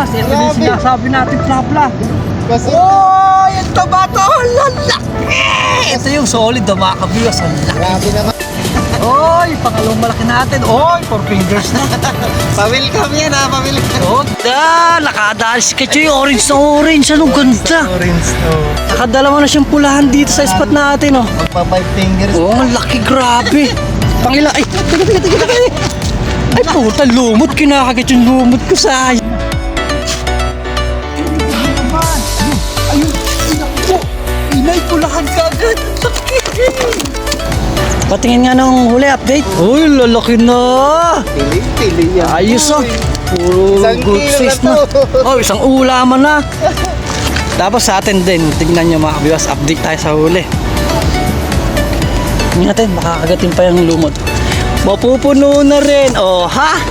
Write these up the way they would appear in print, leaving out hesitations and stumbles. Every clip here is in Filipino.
Ito yung sinasabi natin, Plapla. Kasi, Oh, ito ba ito? Lalaki! Ito yung solid na mga kabiyos. Ang laki. grabe naman. Oy, pangalawang malaki natin. Oy, 4 fingers na. Pa-welcome yan ha, pa-welcome. Oh, nakadaan si Kachoy. Orange na orange. Anong ganda. Orange to. Nakadalawa na siyang pulahan dito sa spot natin, oh. Magpa 5 fingers. Oh, ang laki, grabe. Pangila, ay, tiga. Ay, puta, lumot. Kinakagat yung lumot ko sa ayun. Ayun, inako. Inay, pulahan ka agad. Patingin nga ng huli update. Uy, lalaki na. Pili yan. Ayos, oh. Puro Isang good kilo fish na na. to. Oh, isang ulaman na. Tapos sa atin din, tignan nyo mga kabiwas, update tayo sa huli. Tingnan natin, makakagatin pa yung lumot. Mapupuno na rin, oh, ha?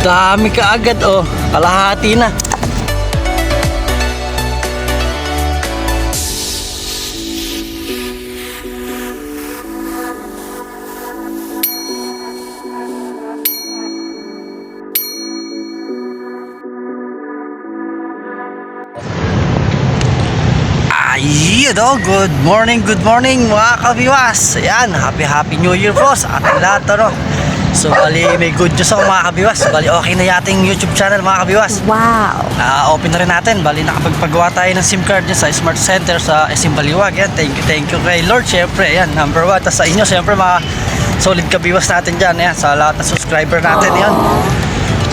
Dami ka agad, oh. Kalahati na. Ayun, oh, good morning mga kabiwas. Ayan, happy new year po sa ating lahat, ano. So bali may good news ako mga kabiwas. Bali okay na yating YouTube channel mga kabiwas. Wow! Open na rin natin. Bali nakapagpagawa tayo ng SIM card dyan sa Smart Center sa SM Baliwag. Yan, thank you kay Lord. Siyempre, yan, number 1. Tapos sa inyo, siyempre mga solid kabiwas natin dyan. Yan, sa lahat ng subscriber natin. Yan,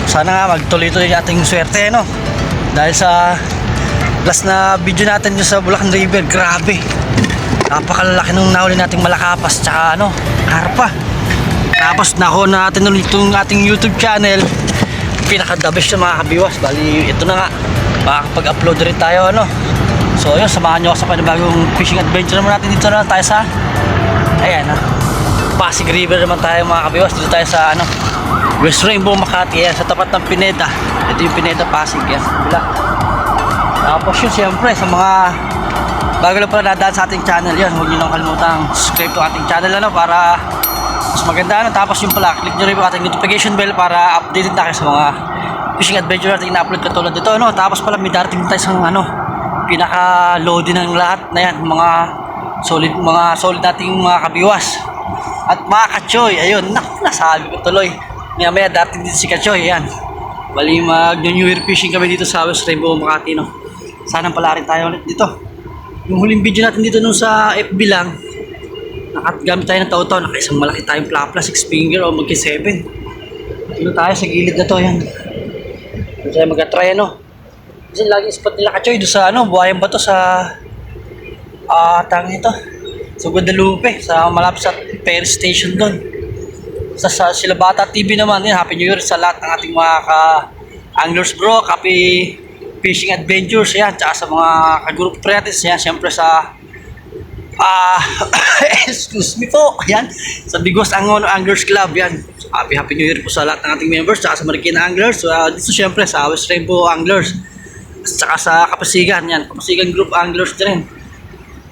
sana nga magtuloy-tuloy yung ating swerte, no. Dahil sa plus na video natin yung sa Bulacan River, grabe, napakalalaki nung nahuli nating malakapas tsaka ano, karpa. Tapos nakuha natin ulit itong ating YouTube channel, pinaka-the best yung mga kabiwas. Bali ito na nga, makakapag-upload rin tayo, ano. So yun, samahan nyo ako sa panibagong fishing adventure naman natin. Dito na tayo sa, ayan, Pasig River naman tayo mga kabiwas. Dito tayo sa ano, West Rainbow, Makati. Ayan, sa tapat ng Pineda. Ito yung Pineda Pasig, yan, bila. Tapos yun, siyempre, sa mga bago lang pala dadaan sa ating channel, yan, huwag nyo nang kalimutang subscribe to ating channel, ano, para mas maganda, ano. Tapos yung pala, click nyo rin po ating notification bell para updated tayo sa mga fishing adventure natin na-upload katulad dito, ano. Tapos pala, may darating tayo sa ano, pinaka-loading ng lahat na yan, mga solid nating mga kabiwas at mga kachoy. Ayun, nasabi ko tuloy, maya darating dito si Kachoy, yan. Bali mag-New Year fishing kami dito sa West Rainbow, Makati, no. Sana pala rin tayo ulit dito. Yung huling video natin dito nung sa FB lang, nakagamit tayo ng tao-tao, nakaisang malaki tayong plapla, 6 finger o magki 7. Dito tayo sa gilid na to, yan. Dito tayo mag-try, ano. Kasi laging spot nila Kachoy doon sa ano, buhayan ba to sa tangin ito, sa Guadalupe, sa malapit sa ferry station doon. Sa Silabata TV naman, yan, Happy New Year sa lahat ng ating mga ka-anglers bro, happy fishing adventures, yan, tsaka sa mga ka-group friends, yan, syempre sa excuse me po, yan, sa Bigos Angono Anglers Club, yan, happy New Year po sa lahat ng ating members, tsaka sa Marikina Anglers, dito syempre sa West Rainbow Anglers, tsaka sa Kapasigan, yan, Kapasigan Group Anglers din.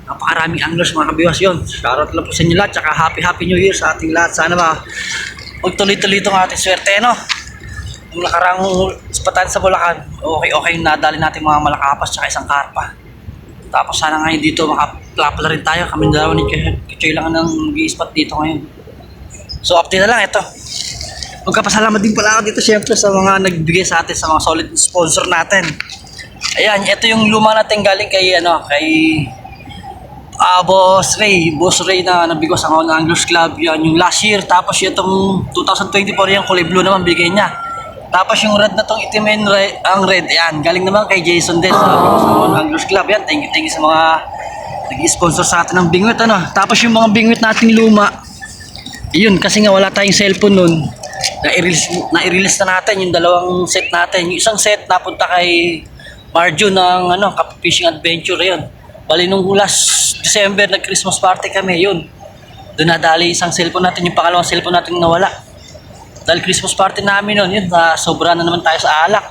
Napakaraming anglers mga kabiwas yun. Shoutout lang po sa inyo lahat. Tsaka happy New Year sa ating lahat. Sana ba magtuloy-tuloy itong ating swerte, no? Yung nakarang spatan sa Bulacan, okay nadali natin mga malakapas tsaka isang karpa. Tapos sana ngayon dito makaplapla rin tayo. Kami dalawa ni Kachoy lang ng mag-i-spot dito ngayon. So update na lang ito. Magkapasalamat din pala ako dito syempre sa mga nagbigay sa atin, sa mga solid sponsor natin. Ayan, ito yung luma natin galing kay Boss Ray na nabigos ang Angono Anglers Club, yan yung last year. Tapos itong 2024 yung kulay blue naman bigay niya. Tapos yung red na tong itim ang red, yan galing naman kay Jason din sa Angono Anglers Club. Yan, thank you sa mga nag-sponsor sa atin ng bingwit, ano. Tapos yung mga bingwit nating luma, yun, kasi nga wala tayong cellphone nun, na-release na natin yung dalawang set natin. Yung isang set napunta kay Marjo ng Fishing Adventure, yun. Bali nung last December, nag-Christmas party kami, yun. Doon nadali isang cellphone natin, yung pangalawang cellphone natin nawala. Dahil Christmas party namin nun, yun, sobra na naman tayo sa alak.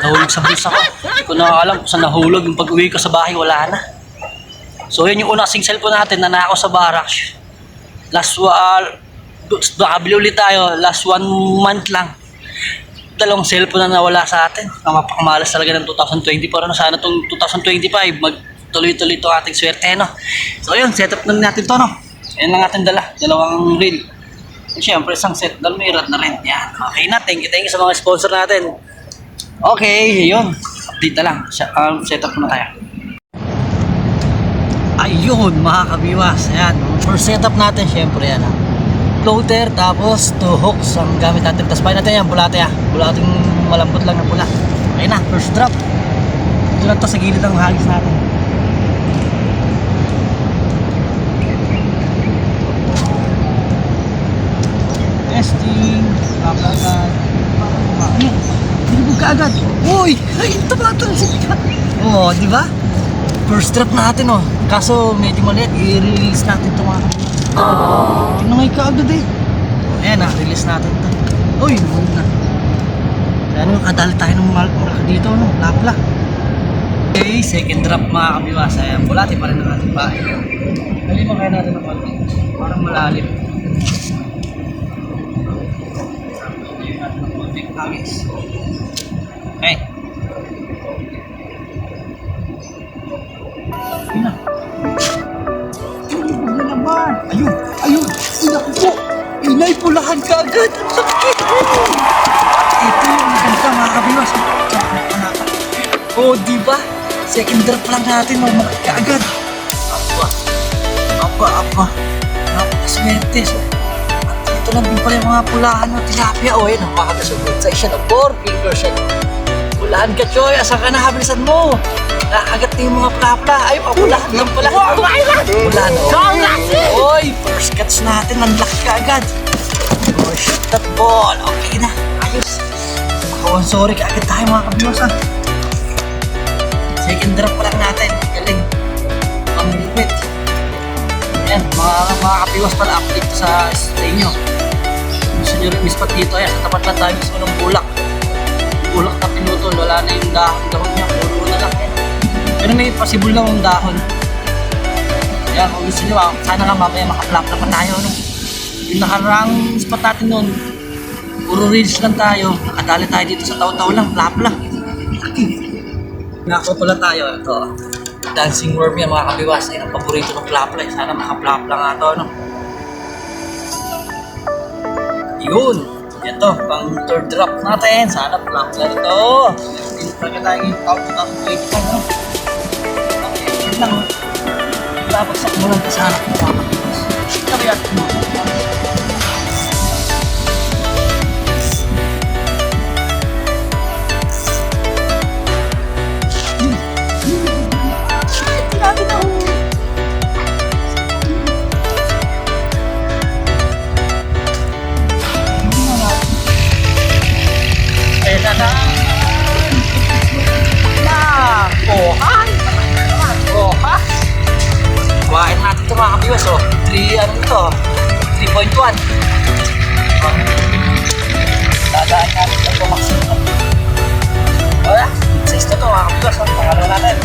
Nahulog sa bulsa ko. Hindi ko na alam kung saan nahulog. Yung pag-uwi ko sa bahay, wala na. So yun yung unang cellphone natin, nanakaw sa barracks. Nakabili ulit tayo, last 1 month lang. dalawang cellphone na nawala sa atin. Napakamalas talaga ng 2024. Ano, sana itong 2025 magtuloy-tuloy ito ating swerte, no? So ayun, setup na natin to, no? Ayan lang ating dala, dalawang reel. And syempre, isang set, dalawang mirror na rin. Yan, okay na. Thank you sa mga sponsor natin. Okay, yun. Update na lang. Setup na tayo. Ayun, mga kabiwas. Ayan, for setup natin, syempre, yan. Floater, tapos 2 hooks ang gamit natin. Tapos pahin natin yan, bulate ah. Bulating malambot lang na pula. Okay na, first drop. Ito lang to sa gilid ng hagis natin. Testing. Agad. Ano? Binubog ka agad. Uy! Ay, ito ba ito? Oo, di ba? First drop natin oh. Kaso medyo maliit. I-release natin ito mga kabiwas. Tinangay ka agad eh. Ayan na, release natin ito. Uy, naman na. Ano, kadali tayo ng malak dito, no? Lapla. Okay, second drop mga kabiwas. Ayan, bulati pa rin ang ating bahay. Dali mo kaya natin ng konti. Parang malalim. Dali natin ng konti. Hagis. Okay. Ayun na. Ayun na naman. Ayun. Ayun. Naku po. Inay, pulahan ka agad. Ang sakit. Ito yung maganda mga kabiwas. Oh, diba? Second drop lang natin. Malaki ka agad. Apa. Napakaswerte. So, at ito lang din pala yung mga pulahan ng tilapia. O, yun. Ang makakasugod sa isa ng 4 fingers. Pulahan ka, Choy. Asa ka na? Habilisan mo. Nakagat na yung mga plapla. Ay, pulahan lang pala. Pulahan. Oy, first catch natin. Nanlaki ka agad. Oh, shoot that ball. Okay na. Ayos. Ako, sorry ka agad tayo mga kabiwas ha. Second drop pa lang natin. Galing. Pang-limit. Ayan, mga kabiwas pala update sa inyo. Gusto nyo rin mispat dito. Ayan, sa tapat lang tayo mismo ng bulak. Bulak na pinutol. Wala na yung dahon niya. Puro na lang. Pero may possible lang yung dahon. Kaya kung gusto nyo, sana nga mamaya makaplap na pa tayo. No? Yung nakarang spot natin nun, puro reels lang tayo. Nakadali tayo dito sa taw-taw lang, plap lang. Nako pala tayo. Ito, dancing worm yan mga kabiwas. Ay, ang paborito ng plap lang. Sana makaplap lang nga ito. No? Yun. Ito, pang third drop natin. Sana plap lang ito. Hindi pa tayo yung taw-taw no? Lang, babagsak mo lang sa harap mo mga kabiwas. Kabiwas mo. Kuhain natin ito mga kabiwas oh. 3.1 dadaan natin ito maximum. Wala, size na ito mga kabiwas oh. Pangalawa natin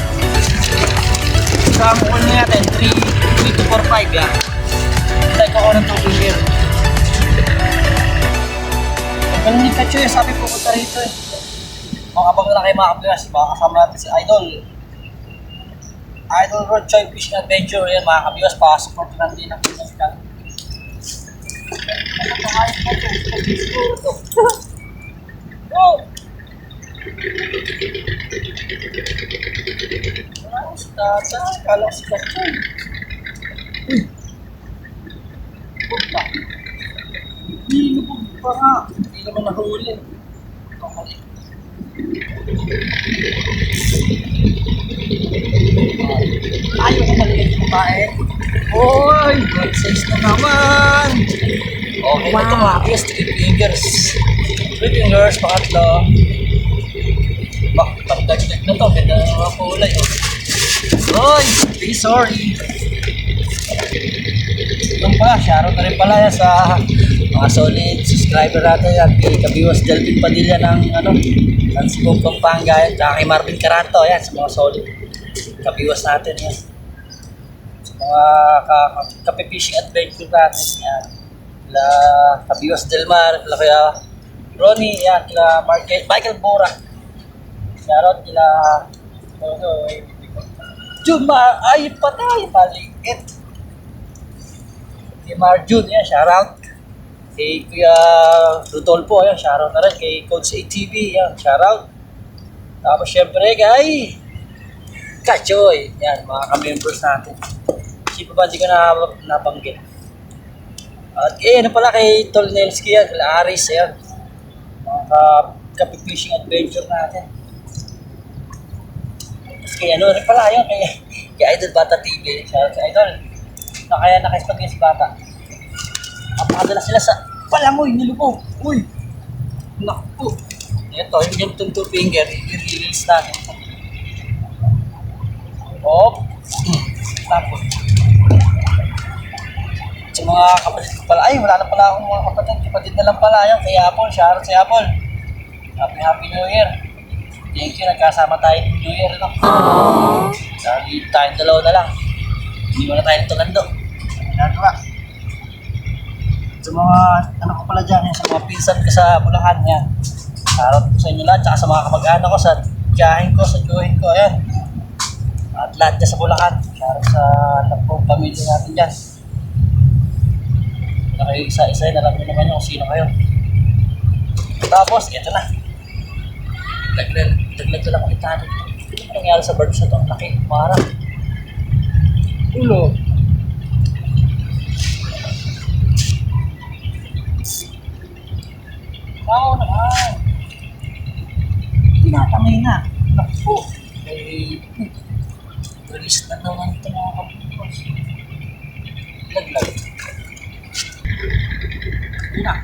sample na natin 3 to 4.5 yan. Hintay ko ng 2 finger. Ang galing ni Kachoy, sabi po punta rito eh. Makapag na kayo mga kabiwas, baka kasama natin si Idol Road Choy Fishing Adventure. Yan mga kabiwas, pa-support lang din ang pinagkan. Oh! Wow, si Tata. Kala ko si Kachoy. Uy! Puta! Lubog pa nga. Hindi naman nahuli. Kamali. Ayaw ko maliit kumain. Oy! God size na naman! Okay wow. Ito mga kabiwas, 3 fingers. 3 fingers, pangatlo. Pagdagdag na to, ganda ng mga kulay. Oy! Be sorry! Yung pala, shoutout na rin pala yan sa mga solid subscriber natin yan. Kay Kabiwas Delvin Padilla ng Sibong Pampanga yan. Tsaka kay Marvin Caranto yan sa mga solid kabiwas natin yan. Sa mga kape fishing adventure natin yan. La Kabiwas Del Mar, la kaya Ronnie, yan, kila Michael Bora. Shoutout kila Juma, ay patay, maliit. Kay Marjun, yan, shoutout. Kay Kuya Rodolfo, yan, shoutout na rin. Kay Coach ATV, yan, shoutout. Tapos syempre kay Kachoy, yan, mga ka-members natin. Hindi pa ba, hindi ko nabanggit. At ano pala kay Tolnelski yan, kila Aris, yan. Mga ka-fishing adventure natin. Tapos kay ano rin pala yun, kay Idol Bata TV. Shoutout kay Idol. Kaya nakaspag yun si Bata. Napakadala sila sa palamoy, nilupo. Uy! Naku! Ito, yung two finger, i-release natin. Hop! Tapos. Sa mga kapatid ko pala, ay wala na pala akong mga kapatid na lang pala yun. Kay Apple, shoutout si Apple. Happy New Year. Thank you, nagkasama tayo ng New Year, no? Dahil tayong dalawa na lang. Hindi mo na tayo nito lando. Nagawa. Sa mga, ano ko pala dyan, sa mga pinsan ko sa Bulacan, yan. Shoutout ko sa inyo lahat, tsaka sa mga kamag-anak ko, sa tiyahin ko, sa join ko, ayan. At lahat dyan sa Bulacan. Shoutout sa lahat po pamilya natin dyan. Na kayo isa-isa, alam nyo naman yung sino kayo. Tapos, ito na. Daglag ko lang ulit natin. Ano nangyari sa birds na ito? Ang laki, marang. Ulo. Wow naman. Tinatamay na. Naku. Release na naman ito mga kapatid. Daglag. Yun na.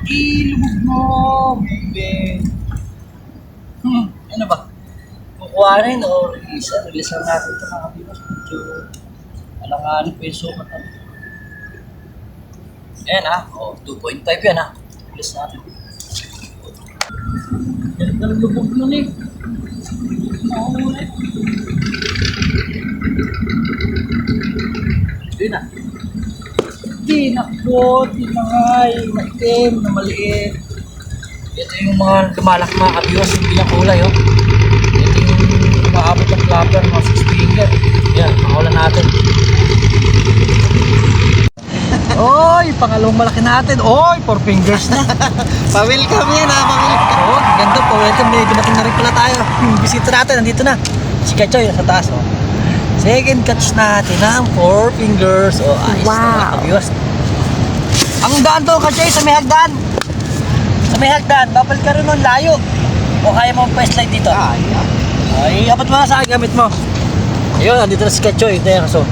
Ilubog mo, bebe. Ano ba? Kukuha rin o release? Release lang natin ito mga kapatid. Medyo alanganin pa yung sukat natin. Ayan ha. O, 2.5 yan ha. Release natin. Yan ang lubog nun eh. Makamuna eh. Yun na. Di nakbo, di nangay, maitim, na maliit. Ito yung mga lumalak mga kabiwas, hindi niya kulay oh. Ito yung maabot ng clapper, mga 6 finger. Yan, pangulan natin. Oy, pangalawang malaki natin. Oy, 4 fingers na. Pa-welcome yan ha, pa-welcome. Oh, ganda po. Welcome. May dumating na rin pala tayo. Yung bisita natin, nandito na. Si Kachoy, nasa taas. Oh. Second catch natin ng 4 fingers. Oh, ayos na kabiwas. Ang daan to, Kachoy, sa may hagdan. Sa may hagdan. Babal ka rin nun, layo. O kaya mo pa-slide dito. Ay, apat mo na sa gamit mo. Ayun, nandito na si Kachoy. So,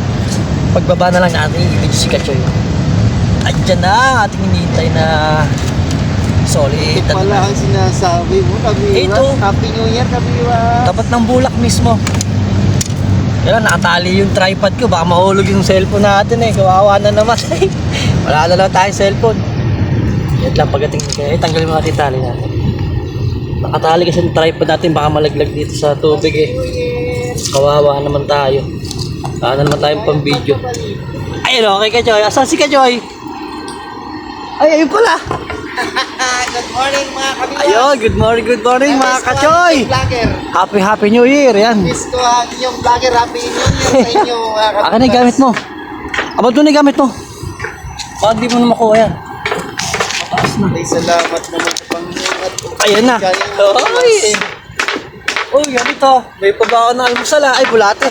pagbaba na lang natin, i-video si Kachoy. Andiyan na ang ating hinihintay na solid. Ito pala ang sinasabi mo, kabiwas. Ito. Happy New Year, kabiwas. Tapat ng bulak mismo. Kaya nakatali yung tripod ko. Baka mahulog yung cellphone natin eh. Kawawa na naman. Wala na lang tayong cellphone. Yan lang pagdating kaya. Tanggalin mo natin yung tali natin. Nakatali kasi yung tripod natin. Baka malaglag dito sa tubig eh. Kawawa naman tayo. Baka na naman tayong pang video. Ayun o, kay Kachoy. Asan si Kachoy? Ay, ayun pala. Good morning mga kabiwas. Ayun, good morning mga Kachoy. Vlogger. Happy New Year. Yan. Miss ko ang inyong vlogger. Happy New Year sa inyo mga kabiwas. Akin na yung gamit mo. Abot mo na yung gamit mo. Bakit di mo na makuha yan? Mataas na. Ay, salamat naman sa Panginoon. Ayan na. Oy! Uy, ganito. May pabako na almusal ha. Ay, bulate.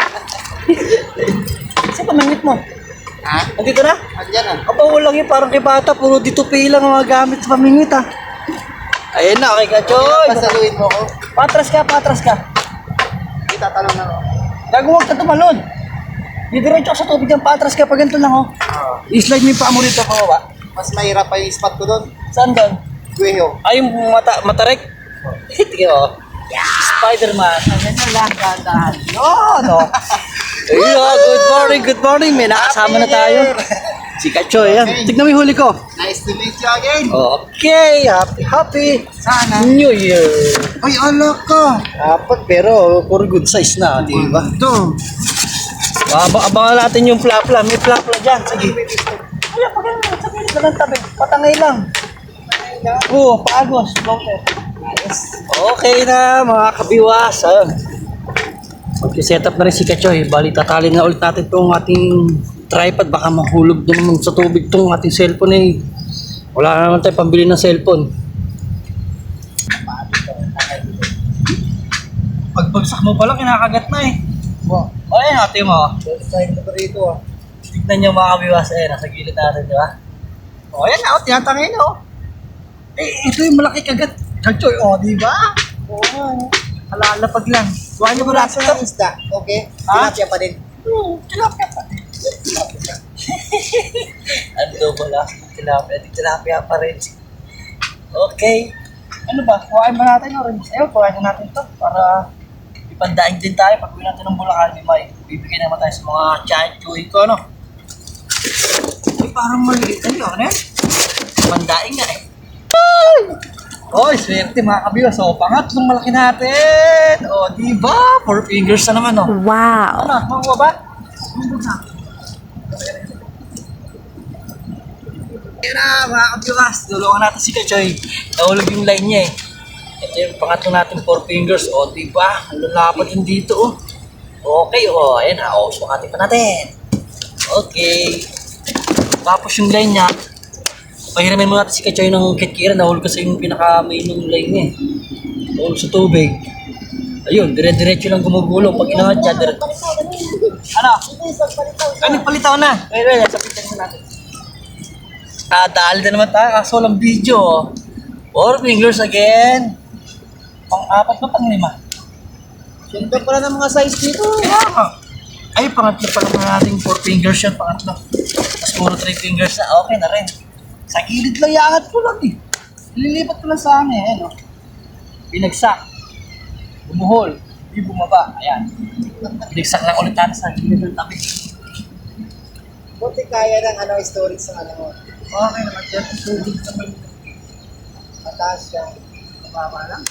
Saan pamangit mo? Ha? Nandito na? Andyan ah. Aba, walang yun. Parang kay bata. Puro dito lang ang mga gamit sa pamingit ha. Ayan na, okay Kachoy. Pasaluin mo ko. Patras ka. Itatanong na ako. Gagawag ka tumalon. Didiretso ka sa tubig ng patras ka. Pag ganito lang oh. I-slide mo yung paa mo rito kawawa. Mas mahirap pa yung spot ko doon. Saan doon? Gueho. Ay, yung matarek. Tingin oh. Spider-Man. Ganyan lang, dahan-dahan. No. Ayun, good morning. May nakasama na tayo. Si Kachoy, yan. Tignan mo yung huli ko. Nice to meet you again. Okay, happy Sana. New Year. Ay, alak ka. Apat, pero puro good size na, di ba? Ito. Abangan natin yung flapla. May flapla dyan. Sige. Ay, pagano, sabi nito. lang ng tabi. Patangay lang. Oo, paagos. Floater. Okay na mga kabiwas. Ayun. Mag-set up na rin si Kachoy. Bali, tatalin na ulit natin itong ating tripod. Baka mahulog din naman sa tubig itong ating cellphone eh. Wala na naman tayo pambili ng cellphone. Pagbagsak mo pala, kinakagat na eh. Wow. O ayun, ate mo. Sign na pa rito ah. Tignan nyo mga kabiwas. Ayun, nasa gilid natin, di ba? O ayan na, tinatangay na o. Eh, ito yung malaki kagat. Kachoy, o, di ba? Oo nga. Halalapag lang. Kuha nyo ba Lasa natin ng isda. Okay? Ha? Tilapia pa din. Tilapia pa. Ano ba lang? Tilapia pa rin. Okay. Ano ba? Kuhain ba natin orange? Ayun, kuhain na natin to para ipandaing din tayo. Pag uwi natin ng Bulacan, may bibigay naman tayo sa mga chachoy ko, ano? Ay, parang maliit. Ay, ano yan? Pandaing nga eh. Oy, swerte mga kabiwas. O, pangatlong malaki natin. O, diba? 4 fingers na naman, o. Wow. Ano, makuha ba? Yan na, mga kabiwas. Tulungan natin si Kachoy. Nahulog yung line niya eh. Ito yung pangatlo natin 4 fingers. O, diba? Ang lalapad yun dito, o. Okay, o. Ayan na. O, sukatin pa natin. Okay. Tapos yung line niya, pahiramin mo natin si Kachoy ng kitkiran. Nahulog kasi yung pinaka-main ng line niya eh. Nahulog sa tubig. Ayun, dire-diretso lang gumugulong. Pag inangat siya, dire... Ano? Ano, palitaw na. Wait, sabitan mo natin. Dahil na naman tayo, kaso walang video. 4 fingers again. Pang-apat ba, pang-5? Siyempre pala ng mga size dito. Kaya ka. Ay, pangatlo pa naman nating 4 fingers yan, pangatlo. Tapos puro 3 fingers na, okay na rin. Sa gilid lang yakat ko lang eh. Lilipat ko lang sa akin eh, no? Binagsak. Bumuhol. Hindi bumaba. Ayan. Binagsak lang ulit natin sa gilid ng tabi. Buti kaya ng ano, storage sa ano mo. Okay naman dyan. Tubig naman. Mataas siya. Mababa lang.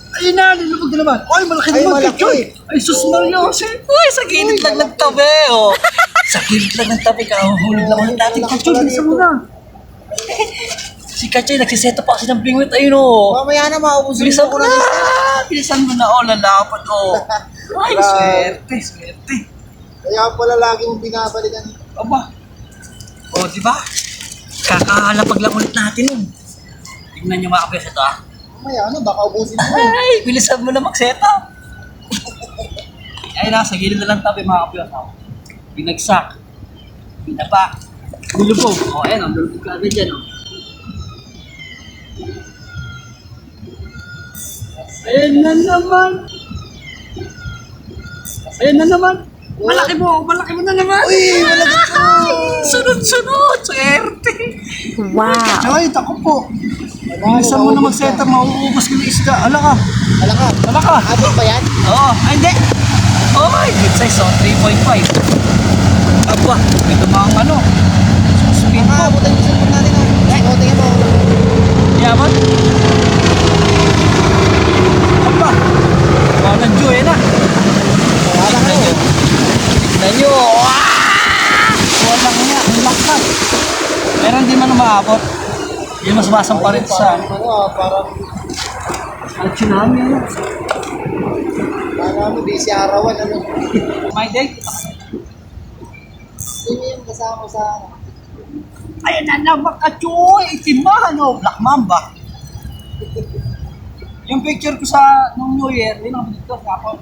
Ayun na, nilubog na naman. Ay, malaki Ay, naman. malaki. Kachoy. Ay, sus Mario. Uy, sa gilid lang ng tabi, oh. Sa gilid lang ng tabi. Kahulog lang ulit natin. Kachoy, bilisan mo na. Si Kachoy, nagsiset up pa kasi ng bingwit. Ayun, oh. Mamaya na maubusin Bilisan mo mo ko na. ng isda. Bilisan mo na, oh. Lalapad, oh. Ay, swerte, swerte. Kaya pala lagi mong binabalikan. Aba. Oh, di ba? Kakahalapag lang ulit natin yun. Tingnan nyo mga kapes ito, ah. Mamaya na, baka ubusin mo. Ay, bilisan mo na mag-set up. Ay, nasa gilid na lang tabi mga kapes, ah. Binagsak. Binaba. Lulubog. Oh, ayan, oh. Lulubog ka agad dyan, oh. Ayan na naman. Ayan na naman. Malaki mo na naman. Uy, malaki po. Sunod-sunod. Swerte. Wow. Ay, tako po. Bilisan mo na mag-set up, mauubos ka ng isda. Ala ka. Ala ka. Ala ka. Abot pa yan? Oo. Ay, hindi. Oh, ay, good size, oh. 3.5. Aba, ito mga ano. Spin Baka po. abutan yung cellphone natin. O, tingnan mo. Yaman. Aba. Walang joy na. Wala ka Tignan nyo. na. Tignan nyo. Ah! Walang nga. Ang lakas. Pero hindi man umaabot. Hindi mas masampa rin sa Ano, parang, ang tsunami. Ano? parang busy arawan. Ano? My day. Sino yung kasama mo sa ano? Ayan na naman Kachoy. Itimba, ano? Black Mamba. Yung picture ko sa nung New Year, yun ang dito sa ako.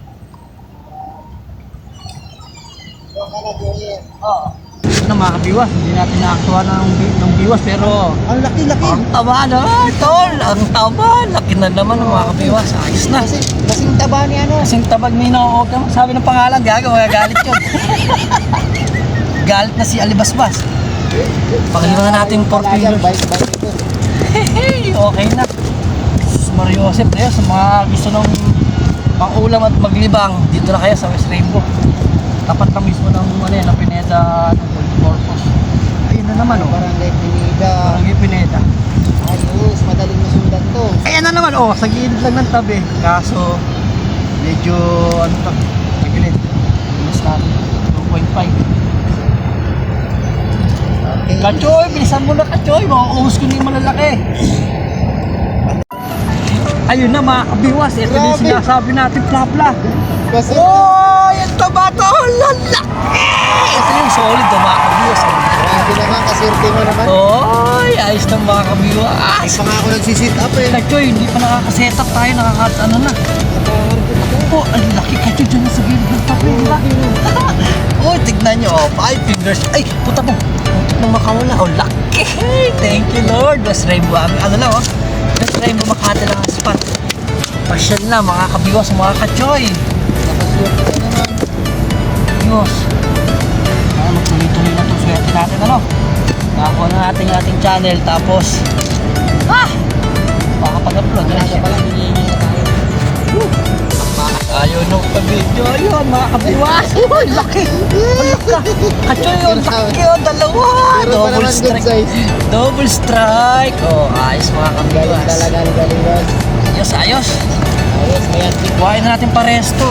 Doon ka na, Joyer. Oo. Ano mga kabiwas, hindi natin nakakuha ng biwas pero Ang laki-laki. ang taba na, tol. Ang taba. Laki na naman ng mga kabiwas. Ayos na. Kasing taba ni ano. Kasing tabag ni no, sabi ng pangalan, gago, magagalit yun. Galit na si Alibasbas. Pakaliwan na natin yung 4 fingers. Bike ito. Hey, okay na. Sus Mario Joseph, tayo sa mga gusto ng pang-ulam at maglibang, dito na kayo sa West Rainbow. Tapat na mismo ng ano yan, ng Pineda, ng Multipurpose. Ayun na naman, oh. Barangay Pinida. Barangay Pineda. Ayos, madaling masundan to. Ayan na naman, oh, sa gilid lang ng tabi. Kaso, medyo, ano to, nagilid. Mas natin, 2.5. Kachoy, bilisan mo na Kachoy. Mauubos ko na yung malalaki. Ayun na mga kabiwas. Ito din Grabe. sinasabi natin, Plapla. Kasi, Oh, yung tomato, lalaki! Ito yung solid na mga kabiwas. grabe naman, kasirte mo naman. Oy, ayos na mga kabiwas. Ay, pa nga ako nagsisit up eh. Kachoy, hindi pa nakakasetup tayo, ano na. Oh, ang laki Kachoy dyan sa gilid ng tabi, di ba? Oh, tignan nyo, oh, 5 fingers. Ay, puta mo. Puta nang makawala, oh, laki. Thank you, Lord. West Rainbow, ano lang, oh. West Rainbow, Makati lang ang spot. Pasyal na, mga kabiwas, mga Kachoy. Nakasirte ka naman. Diyos. Ah, magtuloy-tuloy na itong swerte natin, ano? Nakakuha na natin yung ating channel, tapos, makapag-upload na siya. Pala, hinihingi na tayo. Ayaw nung pag-video. Ayun, mga kabiwas. Uy, laki. Ang laki. Kachoy, yung laki, oh, dalawa. Pero pa naman good size. Double strike. Oh, ayos mga Galing kabiwas. talaga, galing boss. Ayos, ayos. Ayos, ayan. Kuhain na natin pares to.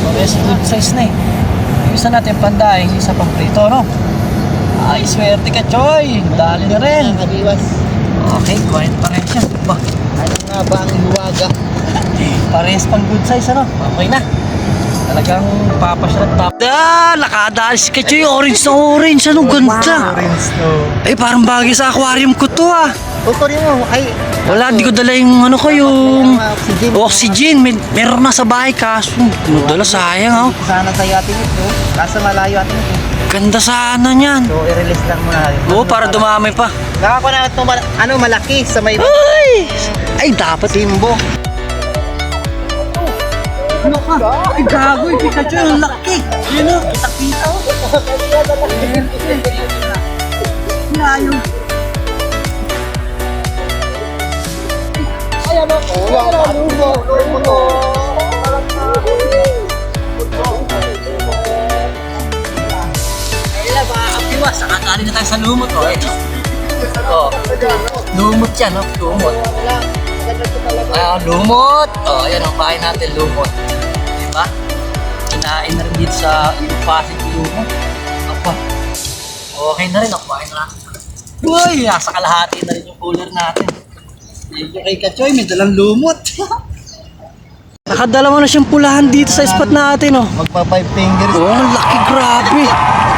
Pares good size na eh. Yung isa natin pandaing, yung isa pang prito, no? Ay, swerte ka, Choy. Dali na rin. Mga kabiwas. Okay, kuhain pares siya. Ba, Ano nga ba ang hiwaga? pares pang good size, ano? Okay na. Talagang papasyalat tap. Nakadali si Kachoy. Orange na orange. Ano, ganda. Orange to. Ay, parang bagay sa aquarium ko to, ah. O, rin mo. Ay, Wala, di ko dala yung ano ko, yung oxygen. oxygen. Meron na sa bahay, kaso dala sayang, oh. Sana tayo atin ito. Kaso malayo atin ito. Ganda sana niyan. So, i-release lang muna natin. Oo, para dumamay pa. Nakakuha na ito, malaki sa may Ay, dapat. timbo. Ano ka? Ay, gago, yung Pikachu, yung laki. Yun o, kita-kita o. Layo. Ayan o. Ayun, mga kapiwas, nakatali na tayo sa lumot o. Oh, lumot yan o, lumot. Lumot. Oh, ayan ang bahay natin, lumot. Diba? Kinain na rin dito sa yung Pasig lumot. Apa. Okay na rin, bahay na natin. Uy, nasa kalahati na rin yung cooler natin. Thank you kay Kachoy, may dalang lumot. Nakadala mo na siyang pulahan dito sa spot natin, oh. Magpa 5 fingers. Oh, ang laki, grabe.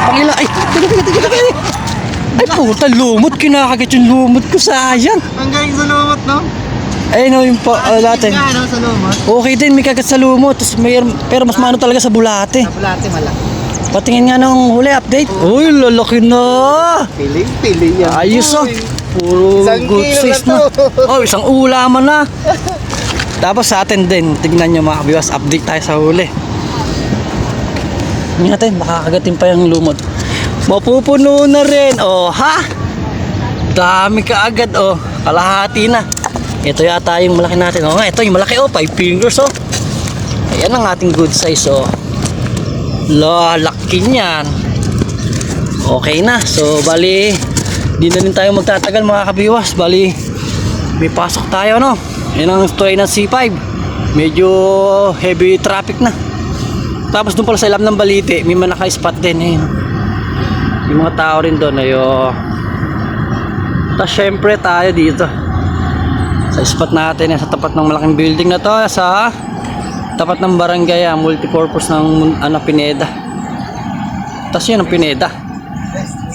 Pangila, ay, tiga. Ay, puta, lumot. Kinakagat yung lumot ko, sayang. Ang galing sa lumot, no? Ayun, no, yung natin. Ano sa lumot? Okay din, may kagat sa lumot. Pero mas maano talaga sa bulate. Sa bulate malaki. Patingin nga nung huli update. Uy, lalaki na. Piling yan. Ayos, oh. Puro Isang good kilo size na na. to. Oh, isang ulaman na. Tapos sa atin din, tignan nyo mga kabiwas, update tayo sa huli. Hindi natin, makakagatin pa yung lumot. Mapupuno na rin, oh ha? Dami ka agad, oh. Kalahati na. Ito yata yung malaki natin, oh. Ito yung malaki, oh. 5 fingers, oh. Ayan ang ating good size, oh. Laki niyan. Okay na, so bali, di na rin tayo magtatagal mga kabiwas. Bali, may pasok tayo, no? Yan ang story ng C5. Medyo heavy traffic na. Tapos doon pala sa ilam ng Balite, may mga naka-spot din, eh. Yung mga tao rin doon, ayo. Tapos syempre tayo dito sa spot natin, sa tapat ng malaking building na to, sa tapat ng barangay, multipurpose ng Pineda. Tapos yun ang Pineda.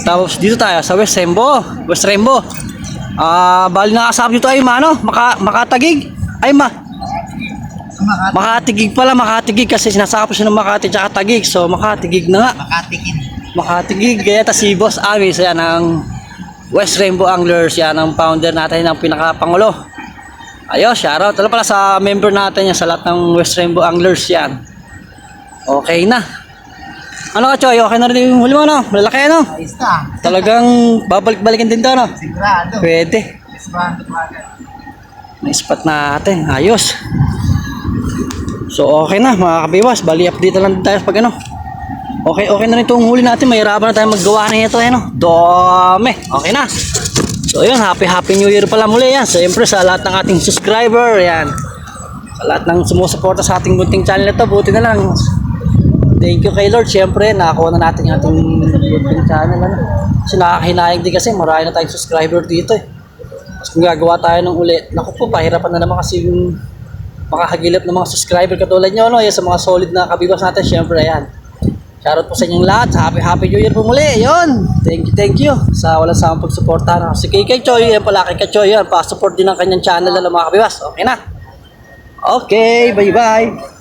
Tapos dito tayo sa West Rainbow. Bali nakasama dito ay Makatagig. Ay Makatigig pala, Makatigig kasi sinasakop siya ng Makati tsaka Tagig. So Makatigig na nga. Makatigig. Kaya ta si Boss Amis, yan ang West Rainbow Anglers, yan ang founder natin ng pinakapangulo. Ayos, shoutout. Tala pala sa member natin yan, sa lahat ng West Rainbow Anglers yan. Okay na. Ano ka, Choy? Okay na rin yung huli mo, no? Malaki, no? Ayos na. Talagang babalik-balikin din to, no? Sigurado. Pwede. May spot natin. Ayos. So, okay na, mga kabiwas. Bali, update na lang tayo pag ano. Okay na rin itong huli natin. Mahirapan na tayo maggawa na ito, no? Dami. Okay na. So yun, happy New Year pala muli yan. Siyempre sa lahat ng ating subscriber, yan. Sa lahat ng sumusuporta sa ating bunting channel na to, buti na lang. Thank you kay Lord. Siyempre, nakakuha na natin yung ating bunting channel. Ano? Kasi nakakahinayang din kasi marami na tayong subscriber dito eh. Tapos kung gagawa tayo ng uli, naku po, pahirapan na naman kasi yung makakagilap ng mga subscriber katulad nyo, no? Yan sa mga solid na kabibas natin, syempre, ayan. Shoutout po sa inyong lahat. Happy New Year po muli. Yun. Thank you. Sa walang samang pagsuporta. Si Kay Choy, yan pala kay Choy, yan. Pa-support din ang kanyang channel na mga kabibas. Okay na. Okay, bye-bye.